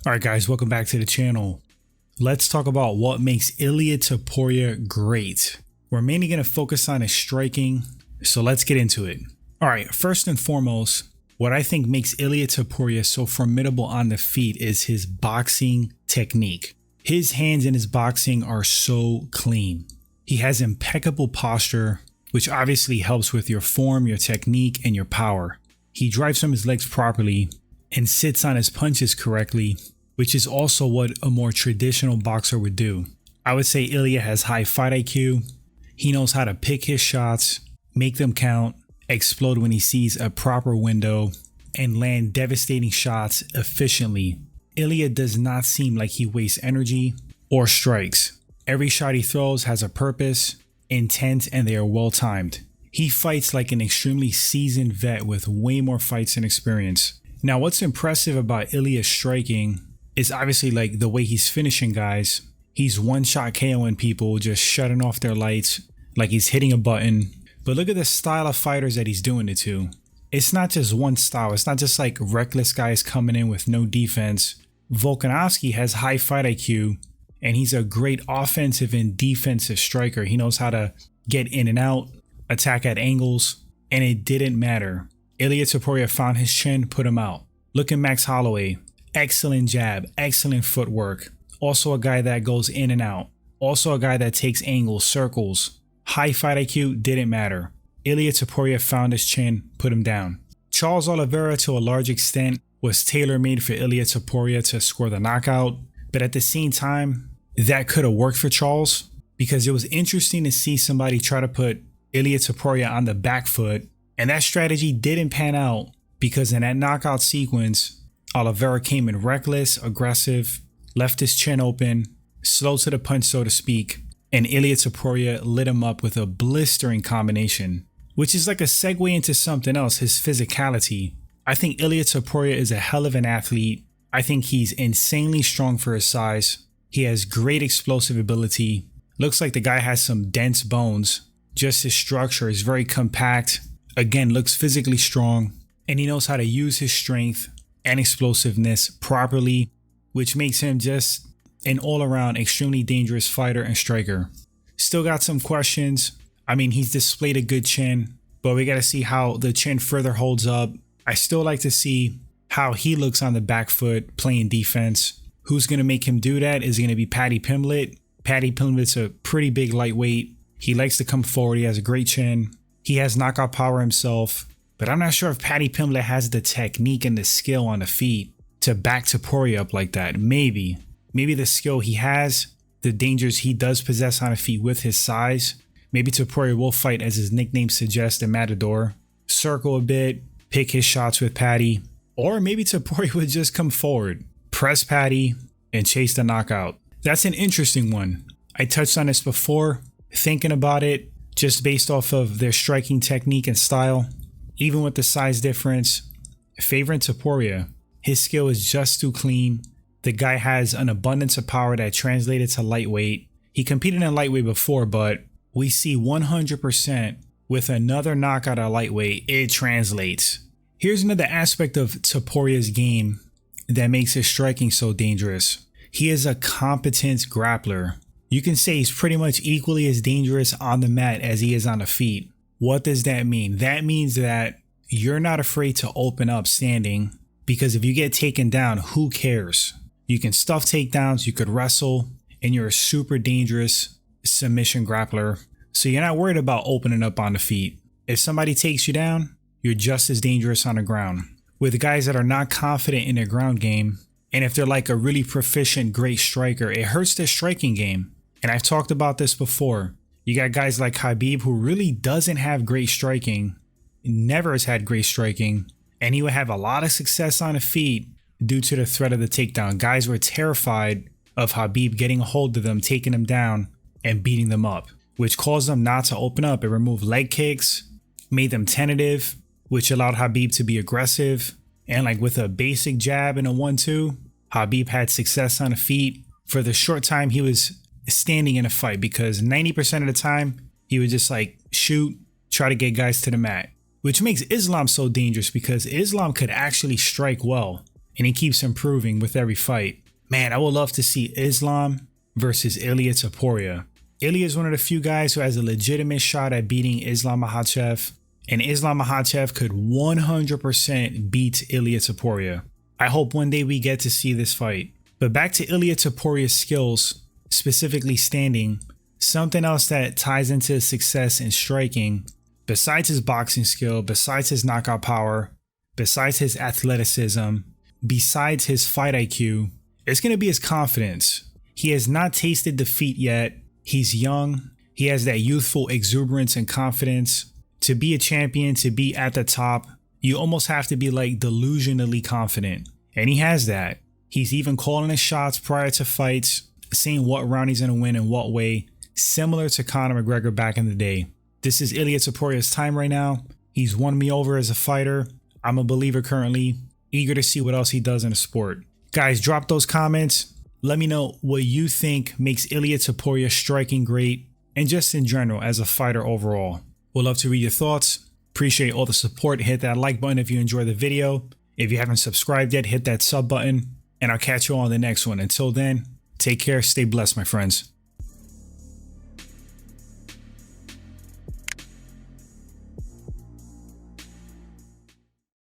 All right, guys, welcome back to the channel. Let's talk about what makes Ilia Topuria great. We're mainly going to focus on his striking, so let's get into it. All right, first and foremost, what I think makes Ilia Topuria so formidable on the feet is his boxing technique. His hands in his boxing are so clean. He has impeccable posture, which obviously helps with your form, your technique, and your power. He drives from his legs properly and sits on his punches correctly, which is also what a more traditional boxer would do. I would say Ilia has high fight IQ. He knows how to pick his shots, make them count, explode when he sees a proper window, and land devastating shots efficiently. Ilia does not seem like he wastes energy or strikes. Every shot he throws has a purpose, intent, and they are well timed. He fights like an extremely seasoned vet with way more fights and experience. Now, what's impressive about Ilia's striking is obviously like the way he's finishing guys. He's one-shot KOing people, just shutting off their lights like he's hitting a button. But look at the style of fighters that he's doing it to. It's not just one style. It's not just like reckless guys coming in with no defense. Volkanovski has high fight IQ, and he's a great offensive and defensive striker. He knows how to get in and out, attack at angles, and it didn't matter. Ilia Topuria found his chin, put him out. Look at Max Holloway. Excellent jab, excellent footwork. Also a guy that goes in and out. Also a guy that takes angles, circles. High fight IQ, didn't matter. Ilia Topuria found his chin, put him down. Charles Oliveira, to a large extent, was tailor-made for Ilia Topuria to score the knockout. But at the same time, that could have worked for Charles, because it was interesting to see somebody try to put Ilia Topuria on the back foot. And that strategy didn't pan out because in that knockout sequence, Oliveira came in reckless, aggressive, left his chin open, slow to the punch, so to speak, and Ilia Topuria lit him up with a blistering combination, which is like a segue into something else, his physicality. I think Ilia Topuria is a hell of an athlete. I think he's insanely strong for his size. He has great explosive ability. Looks like the guy has some dense bones. Just his structure is very compact. Again, looks physically strong, and he knows how to use his strength and explosiveness properly, which makes him just an all-around extremely dangerous fighter and striker. Still got some questions. I mean, he's displayed a good chin, but we got to see how the chin further holds up. I still like to see how he looks on the back foot playing defense. Who's going to make him do that is going to be Paddy Pimblett. Paddy Pimblett's a pretty big lightweight. He likes to come forward. He has a great chin. He has knockout power himself, but I'm not sure if Paddy Pimblett has the technique and the skill on the feet to back Topuria up like that. Maybe the skill he has, the dangers he does possess on the feet with his size. Maybe Topuria will fight, as his nickname suggests, in Matador. Circle a bit, pick his shots with Paddy. Or maybe Topuria would just come forward, press Paddy, and chase the knockout. That's an interesting one. I touched on this before, thinking about it, just based off of their striking technique and style. Even with the size difference, favoring Topuria. His skill is just too clean. The guy has an abundance of power that translated to lightweight. He competed in lightweight before, but we see 100% with another knockout at lightweight, it translates. Here's another aspect of Topuria's game that makes his striking so dangerous. He is a competent grappler. You can say he's pretty much equally as dangerous on the mat as he is on the feet. What does that mean? That means that you're not afraid to open up standing, because if you get taken down, who cares? You can stuff takedowns, you could wrestle, and you're a super dangerous submission grappler. So you're not worried about opening up on the feet. If somebody takes you down, you're just as dangerous on the ground. With guys that are not confident in their ground game, and if they're like a really proficient, great striker, it hurts their striking game. And I've talked about this before. You got guys like Khabib, who really doesn't have great striking, never has had great striking, and he would have a lot of success on the feet due to the threat of the takedown. Guys were terrified of Khabib getting a hold of them, taking them down, and beating them up, which caused them not to open up. It removed leg kicks, made them tentative, which allowed Khabib to be aggressive. And like with a basic jab and a 1-2, Khabib had success on the feet for the short time he was standing in a fight, because 90% of the time he would just like shoot, try to get guys to the mat, which makes Islam so dangerous, because Islam could actually strike well. and he keeps improving with every fight. Man, I would love to see Islam versus Ilia Topuria. Ilia is one of the few guys who has a legitimate shot at beating Islam Makhachev, and Islam Makhachev could 100% beat Ilia Topuria. I hope one day we get to see this fight. But back to Ilia Topuria's skills, specifically standing, something else that ties into his success in striking, besides his boxing skill, besides his knockout power, besides his athleticism, besides his fight IQ, it's going to be his confidence. He has not tasted defeat yet. He's young. He has that youthful exuberance and confidence. To be a champion, to be at the top, you almost have to be like delusionally confident. And he has that. He's even calling his shots prior to fights, saying what round he's going to win in what way, similar to Conor McGregor back in the day. This is Ilia Topuria's time right now. He's won me over as a fighter. I'm a believer currently, eager to see what else he does in the sport. Guys, drop those comments. Let me know what you think makes Ilia Topuria striking great, and just in general as a fighter overall. Would love to read your thoughts. Appreciate all the support. Hit that like button if you enjoyed the video. If you haven't subscribed yet, hit that sub button, and I'll catch you all on the next one. Until then, take care, stay blessed, my friends.